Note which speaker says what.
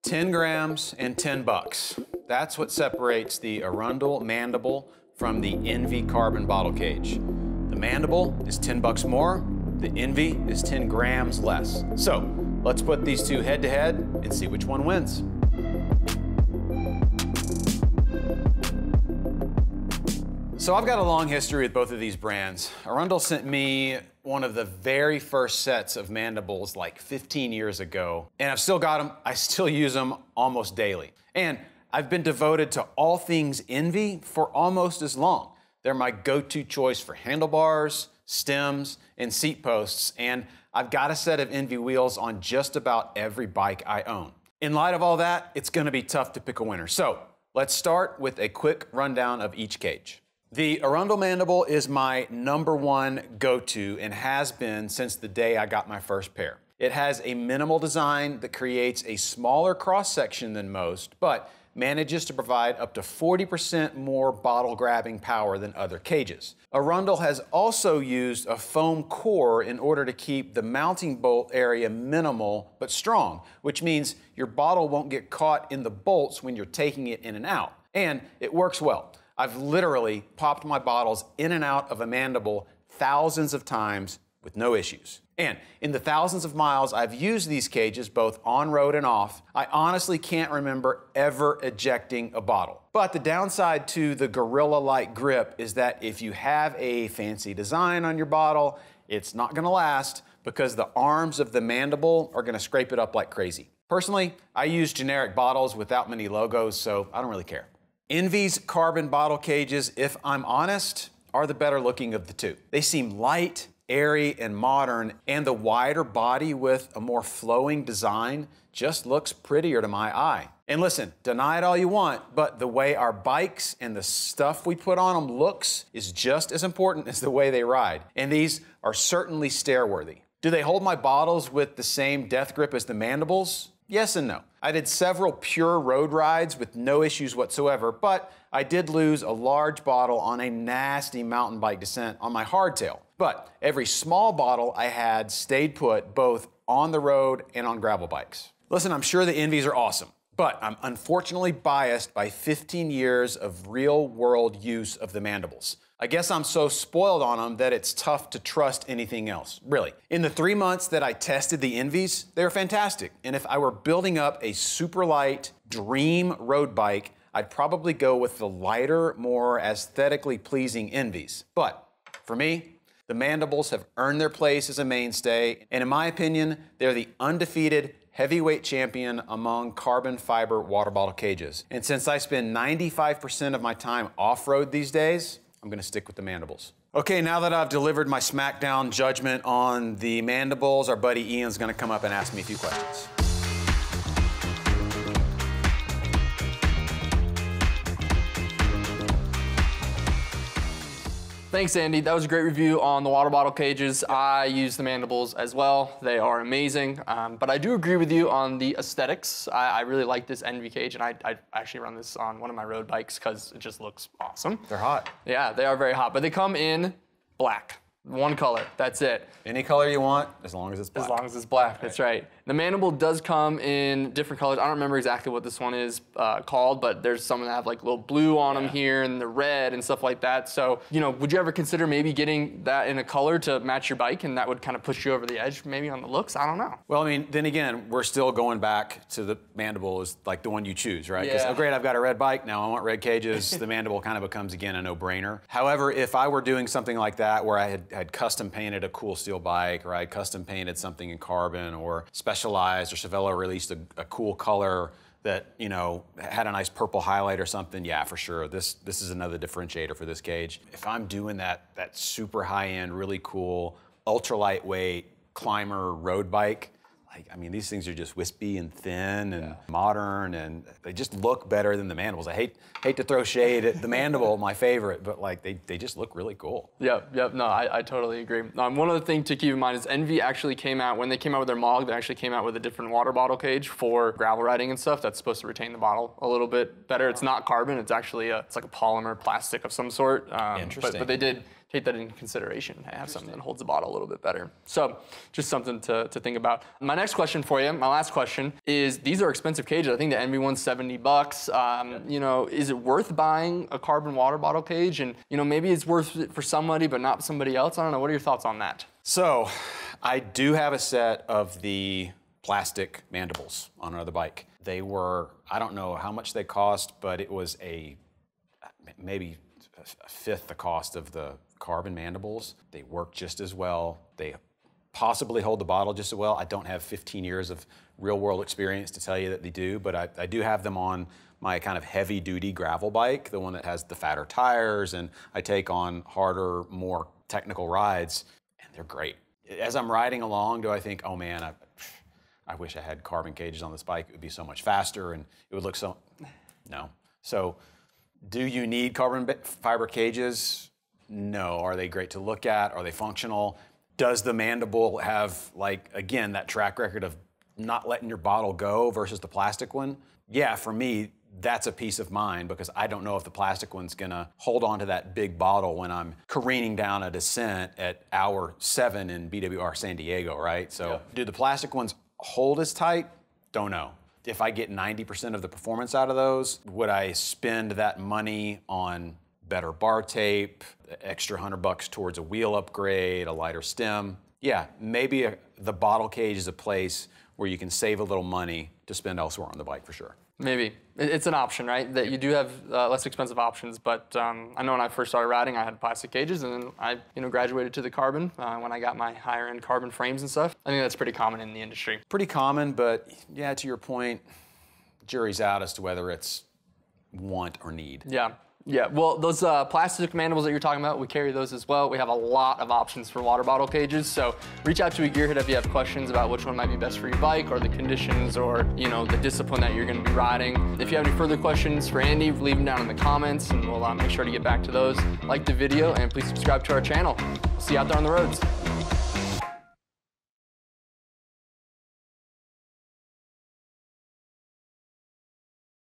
Speaker 1: 10 grams and 10 bucks. That's what separates the Arundel Mandible from the ENVE Carbon Bottle Cage. The Mandible is 10 bucks more, the ENVE is 10 grams less. So let's put these two head to head and see which one wins. So I've got a long history with both of these brands. Arundel sent me one of the very first sets of mandibles like 15 years ago, and I've still got them. I still use them almost daily. And I've been devoted to all things ENVE for almost as long. They're my go-to choice for handlebars, stems, and seat posts, and I've got a set of ENVE wheels on just about every bike I own. In light of all that, it's gonna be tough to pick a winner. So let's start with a quick rundown of each cage. The Arundel Mandible is my #1 go-to and has been since the day I got my first pair. It has a minimal design that creates a smaller cross-section than most, but manages to provide up to 40% more bottle grabbing power than other cages. Arundel has also used a foam core in order to keep the mounting bolt area minimal but strong, which means your bottle won't get caught in the bolts when you're taking it in and out. And it works well. I've literally popped my bottles in and out of a mandible thousands of times with no issues. And in the thousands of miles I've used these cages, both on road and off, I honestly can't remember ever ejecting a bottle. But the downside to the gorilla-like grip is that if you have a fancy design on your bottle, it's not gonna last because the arms of the mandible are gonna scrape it up like crazy. Personally, I use generic bottles without many logos, so I don't really care. ENVE's carbon bottle cages, if I'm honest, are the better looking of the two. They seem light, airy, and modern, and the wider body with a more flowing design just looks prettier to my eye. And listen, deny it all you want, but the way our bikes and the stuff we put on them looks is just as important as the way they ride. And these are certainly stair-worthy. Do they hold my bottles with the same death grip as the mandibles? Yes and no. I did several pure road rides with no issues whatsoever, but I did lose a large bottle on a nasty mountain bike descent on my hardtail. But every small bottle I had stayed put both on the road and on gravel bikes. Listen, I'm sure the ENVEs are awesome, but I'm unfortunately biased by 15 years of real-world use of the mandibles. I guess I'm so spoiled on them that it's tough to trust anything else, really. In the 3 months that I tested the ENVEs, they were fantastic. And if I were building up a super light dream road bike, I'd probably go with the lighter, more aesthetically pleasing ENVEs. But for me, the mandibles have earned their place as a mainstay. And in my opinion, they're the undefeated heavyweight champion among carbon fiber water bottle cages. And since I spend 95% of my time off-road these days, I'm gonna stick with the mandibles. Okay, now that I've delivered my smackdown judgment on the mandibles, our buddy Ian's gonna come up and ask me a few questions.
Speaker 2: Thanks, Andy. That was a great review on the water bottle cages. I use the mandibles as well. They are amazing. But I do agree with you on the aesthetics. I really like this ENVE cage, and I actually run this on one of my road bikes because it just looks awesome.
Speaker 1: They're hot.
Speaker 2: Yeah, they are very hot, but they come in black. One color, that's it.
Speaker 1: Any color you want, as long as it's black.
Speaker 2: As long as it's black, that's right. The mandible does come in different colors. I don't remember exactly what this one is called, but there's some that have like little blue on them here and the red and stuff like that. So, you know, would you ever consider maybe getting that in a color to match your bike, and that would kind of push you over the edge maybe on the looks? I don't know.
Speaker 1: Well, I mean, then again, we're still going back to the mandible is like the one you choose, right? Because,
Speaker 2: Yeah.
Speaker 1: oh great, I've got a red bike, now I want red cages. The mandible kind of becomes, again, a no-brainer. However, if I were doing something like that where I had custom painted a cool steel bike, or I had custom painted something in carbon, or Specialized or Cervelo released a cool color that, you know, had a nice purple highlight or something, yeah, for sure. This is another differentiator for this cage. If I'm doing that super high-end, really cool, ultra lightweight climber road bike, like, I mean, these things are just wispy and thin and modern, and they just look better than the mandibles. I hate to throw shade at the mandible, my favorite, but like they just look really cool.
Speaker 2: Yep, no, I totally agree. One other thing to keep in mind is ENVE actually came out, when they came out with their MOG, they actually came out with a different water bottle cage for gravel riding and stuff that's supposed to retain the bottle a little bit better. It's not carbon, it's actually it's like a polymer plastic of some sort.
Speaker 1: Interesting.
Speaker 2: But they take that into consideration. Have something that holds the bottle a little bit better. So just something to think about. My next question for you, my last question, is these are expensive cages. I think the ENVE one's $70. You know, is it worth buying a carbon water bottle cage? And you know, maybe it's worth it for somebody, but not somebody else. I don't know. What are your thoughts on that?
Speaker 1: So I do have a set of the plastic mandibles on another bike. They were, I don't know how much they cost, but it was maybe a fifth the cost of the carbon mandibles. They work just as well. They possibly hold the bottle just as well. I don't have 15 years of real world experience to tell you that they do, but I do have them on my kind of heavy duty gravel bike, the one that has the fatter tires, and I take on harder, more technical rides, and they're great. As I'm riding along, do I think, oh man, I wish I had carbon cages on this bike. It would be so much faster and it would look so, no. So do you need carbon fiber cages? No. Are they great to look at? Are they functional? Does the Mandible have, like, again, that track record of not letting your bottle go versus the plastic one? Yeah, for me, that's a peace of mind because I don't know if the plastic one's gonna hold on to that big bottle when I'm careening down a descent at hour 7 in BWR San Diego, right? So do the plastic ones hold as tight? Don't know. If I get 90% of the performance out of those, would I spend that money on better bar tape, extra $100 towards a wheel upgrade, a lighter stem? Yeah, maybe the bottle cage is a place where you can save a little money to spend elsewhere on the bike for sure.
Speaker 2: Maybe. It's an option, right? That you do have less expensive options, but I know when I first started riding, I had plastic cages, and then I graduated to the carbon when I got my higher end carbon frames and stuff. I think that's pretty common in the industry.
Speaker 1: Pretty common, but yeah, to your point, jury's out as to whether it's want or need.
Speaker 2: Yeah. Yeah, well, those plastic mandibles that you're talking about, we carry those as well. We have a lot of options for water bottle cages, so reach out to a gearhead if you have questions about which one might be best for your bike or the conditions or, you know, the discipline that you're going to be riding. If you have any further questions for Andy, leave them down in the comments and we'll make sure to get back to those. Like the video and please subscribe to our channel. See you out there on the roads.